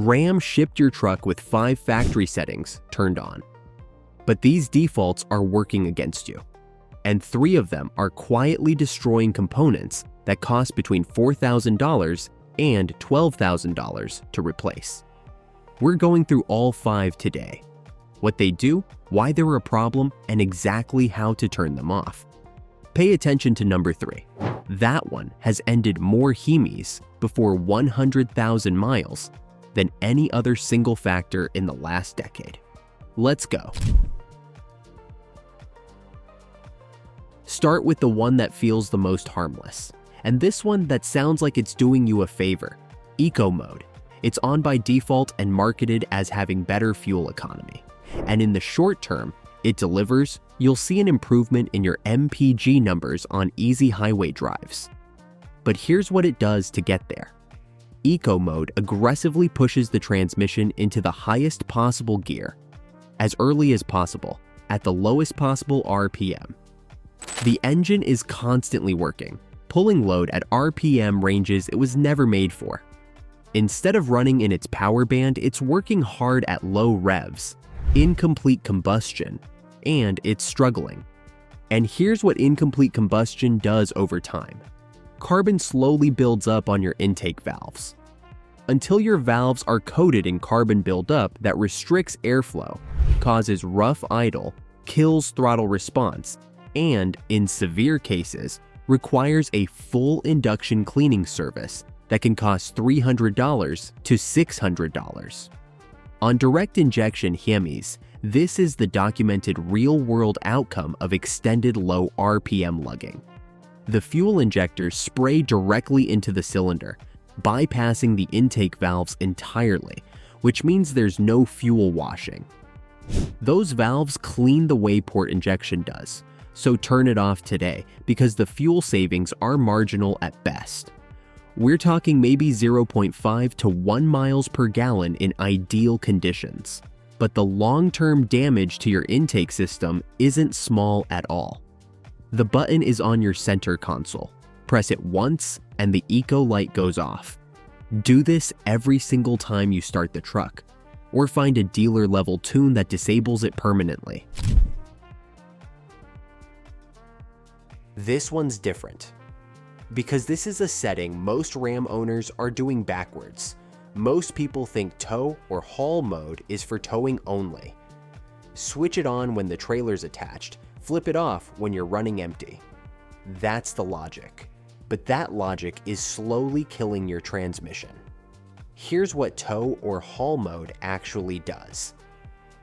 Ram shipped your truck with 5 factory settings turned on. But these defaults are working against you, and 3 of them are quietly destroying components that cost between $4,000 and $12,000 to replace. We're going through all 5 today: what they do, why they're a problem, and exactly how to turn them off. Pay attention to number 3. That one has ended more Hemis before 100,000 miles than any other single factor in the last decade. Let's go. Start with the one that feels the most harmless, and this one that sounds like it's doing you a favor: Eco Mode. It's on by default and marketed as having better fuel economy. And in the short term, it delivers. You'll see an improvement in your MPG numbers on easy highway drives. But here's what it does to get there. Eco Mode aggressively pushes the transmission into the highest possible gear, as early as possible, at the lowest possible RPM. The engine is constantly working, pulling load at RPM ranges it was never made for. Instead of running in its power band, it's working hard at low revs, incomplete combustion, and it's struggling. And here's what incomplete combustion does over time. Carbon slowly builds up on your intake valves, until your valves are coated in carbon buildup that restricts airflow, causes rough idle, kills throttle response, and, in severe cases, requires a full induction cleaning service that can cost $300 to $600. On direct injection Hemis, this is the documented real-world outcome of extended low RPM lugging. The fuel injectors spray directly into the cylinder, bypassing the intake valves entirely, which means there's no fuel washing. Those valves clean the way port injection does, so turn it off today because the fuel savings are marginal at best. We're talking maybe 0.5 to 1 miles per gallon in ideal conditions. But the long-term damage to your intake system isn't small at all. The button is on your center console. Press it once and the Eco light goes off. Do this every single time you start the truck, or find a dealer-level tune that disables it permanently. This one's different, because this is a setting most Ram owners are doing backwards. Most people think tow or haul mode is for towing only. Switch it on when the trailer's attached, flip it off when you're running empty. That's the logic. But that logic is slowly killing your transmission. Here's what tow or haul mode actually does.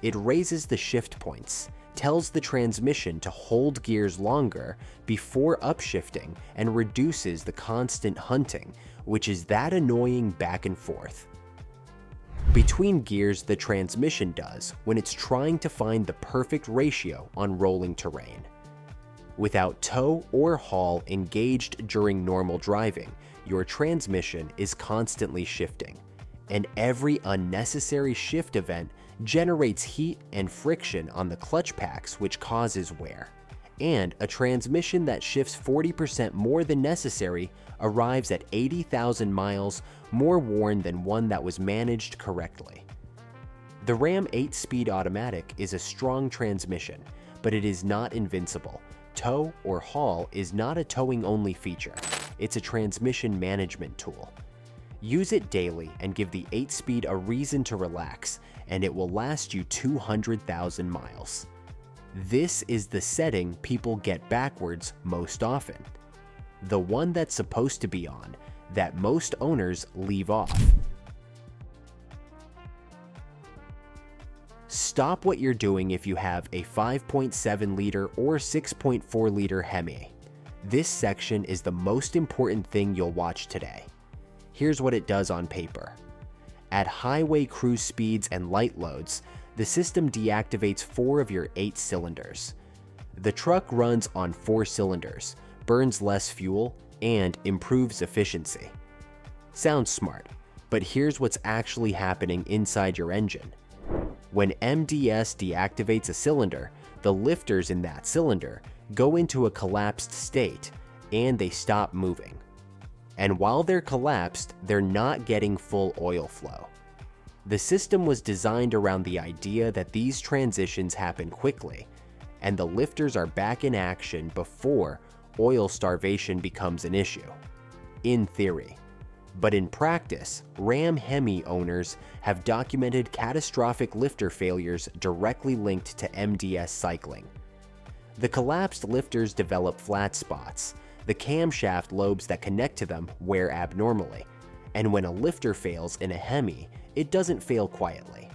It raises the shift points, tells the transmission to hold gears longer before upshifting, and reduces the constant hunting, which is that annoying back and forth between gears the transmission does when it's trying to find the perfect ratio on rolling terrain. Without tow or haul engaged during normal driving, your transmission is constantly shifting, and every unnecessary shift event generates heat and friction on the clutch packs, which causes wear. And a transmission that shifts 40% more than necessary arrives at 80,000 miles more worn than one that was managed correctly. The Ram 8-speed automatic is a strong transmission, but it is not invincible. Tow or haul is not a towing-only feature. It's a transmission management tool. Use it daily and give the 8-speed a reason to relax, and it will last you 200,000 miles. This is the setting people get backwards most often. The one that's supposed to be on, that most owners leave off. Stop what you're doing if you have a 5.7 liter or 6.4 liter Hemi. This section is the most important thing you'll watch today. Here's what it does on paper. At highway cruise speeds and light loads, the system deactivates 4 of your 8 cylinders. The truck runs on 4 cylinders, burns less fuel, and improves efficiency. Sounds smart, but here's what's actually happening inside your engine. When MDS deactivates a cylinder, the lifters in that cylinder go into a collapsed state, and they stop moving. And while they're collapsed, they're not getting full oil flow. The system was designed around the idea that these transitions happen quickly, and the lifters are back in action before oil starvation becomes an issue. In theory. But in practice, Ram Hemi owners have documented catastrophic lifter failures directly linked to MDS cycling. The collapsed lifters develop flat spots. The camshaft lobes that connect to them wear abnormally, and when a lifter fails in a Hemi, it doesn't fail quietly.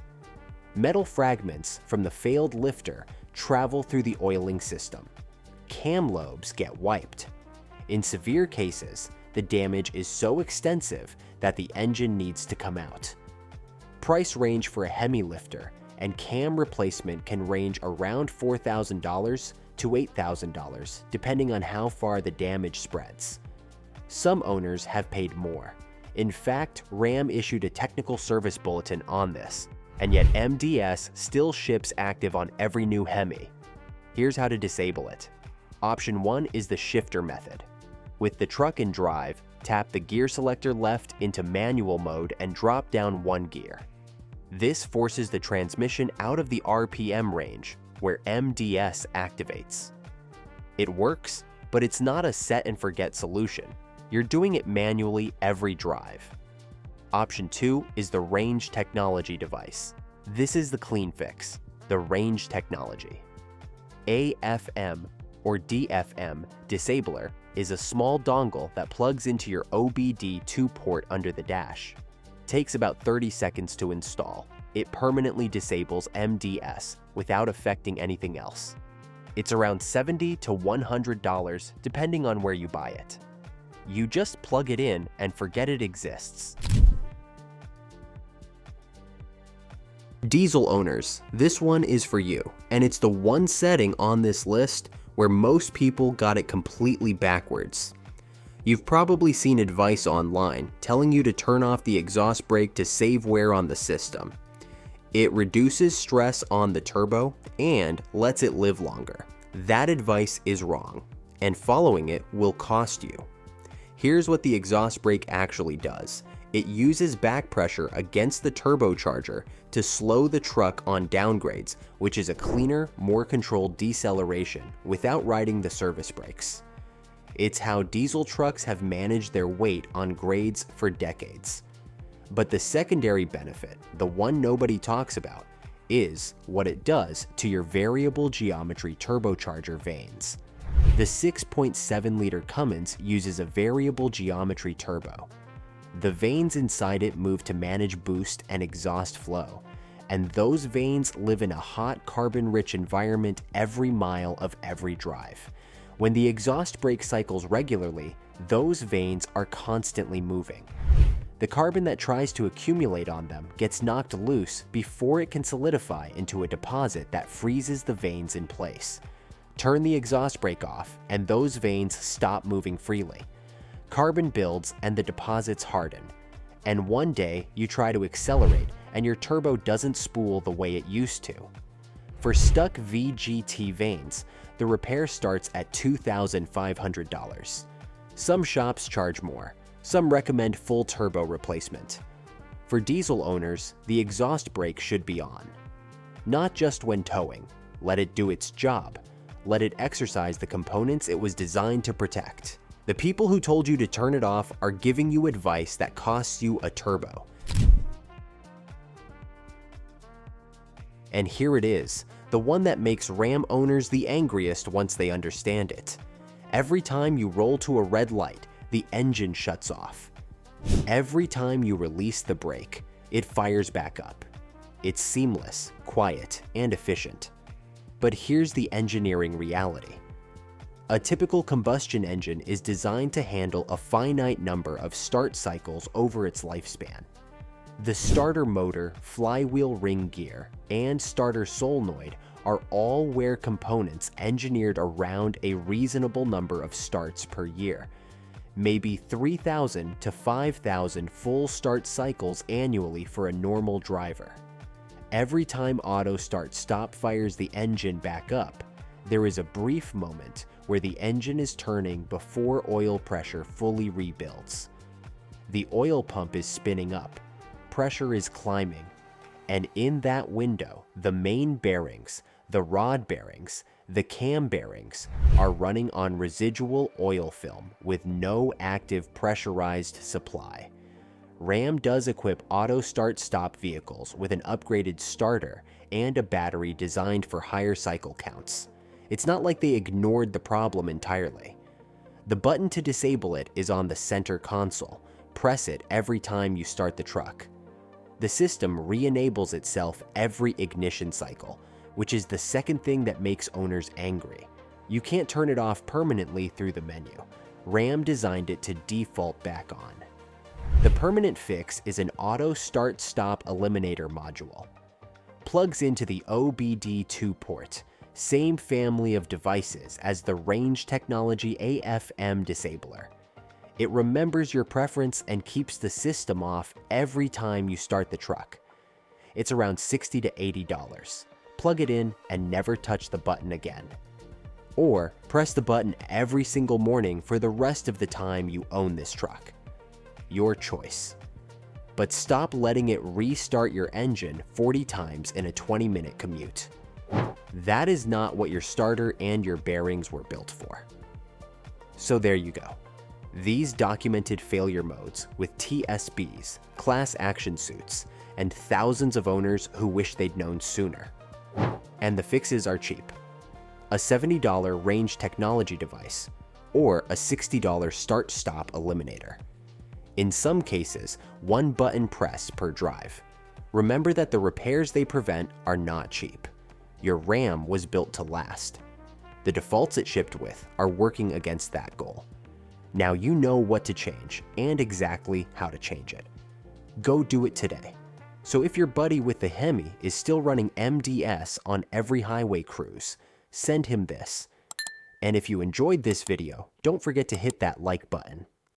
Metal fragments from the failed lifter travel through the oiling system. Cam lobes get wiped. In severe cases, the damage is so extensive that the engine needs to come out. Price range for a Hemi lifter and cam replacement can range around $4,000 to $8,000 depending on how far the damage spreads. Some owners have paid more. In fact, Ram issued a technical service bulletin on this, and yet MDS still ships active on every new Hemi. Here's how to disable it. Option 1 is the shifter method. With the truck in drive, tap the gear selector left into manual mode and drop down one gear. This forces the transmission out of the RPM range, where MDS activates. It works, but it's not a set and forget solution. You're doing it manually every drive. Option 2 is the range technology device. This is the clean fix, the range technology. AFM or DFM disabler is a small dongle that plugs into your OBD2 port under the dash. Takes about 30 seconds to install. It permanently disables MDS without affecting anything else. It's around $70 to $100 depending on where you buy it. You just plug it in and forget it exists. Diesel owners, this one is for you, and it's the one setting on this list where most people got it completely backwards. You've probably seen advice online telling you to turn off the exhaust brake to save wear on the system. It reduces stress on the turbo and lets it live longer. That advice is wrong, and following it will cost you. Here's what the exhaust brake actually does. It uses back pressure against the turbocharger to slow the truck on downgrades, which is a cleaner, more controlled deceleration without riding the service brakes. It's how diesel trucks have managed their weight on grades for decades. But the secondary benefit, the one nobody talks about, is what it does to your variable geometry turbocharger vanes. The 6.7-liter Cummins uses a variable geometry turbo. The vanes inside it move to manage boost and exhaust flow, and those vanes live in a hot, carbon-rich environment every mile of every drive. When the exhaust brake cycles regularly, those vanes are constantly moving. The carbon that tries to accumulate on them gets knocked loose before it can solidify into a deposit that freezes the vanes in place. Turn the exhaust brake off, and those vanes stop moving freely. Carbon builds and the deposits harden. And one day, you try to accelerate, and your turbo doesn't spool the way it used to. For stuck VGT vanes, the repair starts at $2,500. Some shops charge more. Some recommend full turbo replacement. For diesel owners, the exhaust brake should be on. Not just when towing. Let it do its job. Let it exercise the components it was designed to protect. The people who told you to turn it off are giving you advice that costs you a turbo. And here it is, the one that makes Ram owners the angriest once they understand it. Every time you roll to a red light, the engine shuts off. Every time you release the brake, it fires back up. It's seamless, quiet, and efficient. But here's the engineering reality. A typical combustion engine is designed to handle a finite number of start cycles over its lifespan. The starter motor, flywheel ring gear, and starter solenoid are all wear components engineered around a reasonable number of starts per year, maybe 3,000 to 5,000 full start cycles annually for a normal driver. Every time auto start stop fires the engine back up, there is a brief moment where the engine is turning before oil pressure fully rebuilds. The oil pump is spinning up, pressure is climbing, And in that window, the main bearings, the rod bearings, the cam bearings are running on residual oil film with no active pressurized supply. Ram does equip auto start-stop vehicles with an upgraded starter and a battery designed for higher cycle counts. It's not like they ignored the problem entirely. The button to disable it is on the center console. Press it every time you start the truck. The system re-enables itself every ignition cycle, which is the second thing that makes owners angry. You can't turn it off permanently through the menu. Ram designed it to default back on. The permanent fix is an auto start-stop eliminator module. Plugs into the OBD2 port, same family of devices as the Range Technology AFM disabler. It remembers your preference and keeps the system off every time you start the truck. It's around $60 to $80. Plug it in and never touch the button again. Or press the button every single morning for the rest of the time you own this truck. Your choice. But stop letting it restart your engine 40 times in a 20-minute commute. That is not what your starter and your bearings were built for. So there you go. These documented failure modes with TSBs, class action suits, and thousands of owners who wish they'd known sooner. And the fixes are cheap. A $70 Range Technology device, or a $60 start-stop eliminator. In some cases, one button press per drive. Remember that the repairs they prevent are not cheap. Your Ram was built to last. The defaults it shipped with are working against that goal. Now you know what to change and exactly how to change it. Go do it today. So if your buddy with the Hemi is still running MDS on every highway cruise, send him this. And if you enjoyed this video, don't forget to hit that like button.